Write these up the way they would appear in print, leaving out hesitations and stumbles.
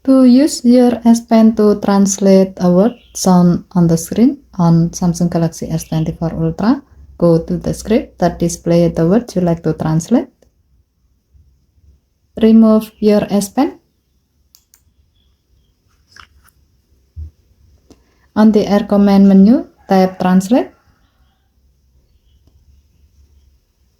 To use your S Pen to translate a word shown on the screen on Samsung Galaxy S24 Ultra, go to the script that displays the word you like to translate. Remove your S Pen. On the Air Command menu, tap Translate.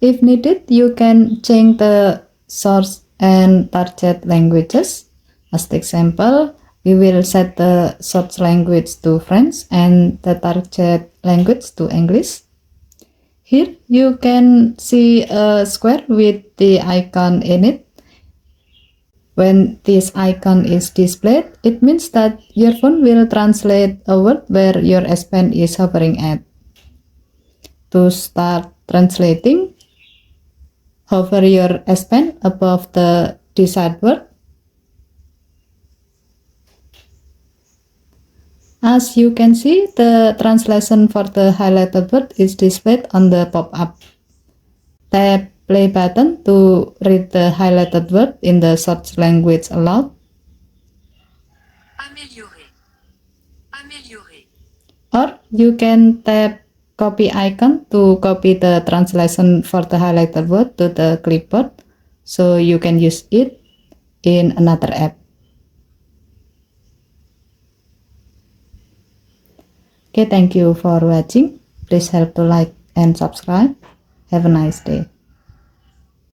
If needed, you can change the source and target languages. As the example, we will set the source language to French and the target language to English. Here you can see a square with the icon in it. When this icon is displayed, it means that your phone will translate a word where your S Pen is hovering at. To start translating, hover your S Pen above the desired word. As you can see, the translation for the highlighted word is displayed on the pop-up. Tap play button to read the highlighted word in the search language aloud. Améliorer. Améliorer. Or you can tap copy icon to copy the translation for the highlighted word to the clipboard so you can use it in another app. Okay, thank you for watching. Please help to like and subscribe. Have a nice day.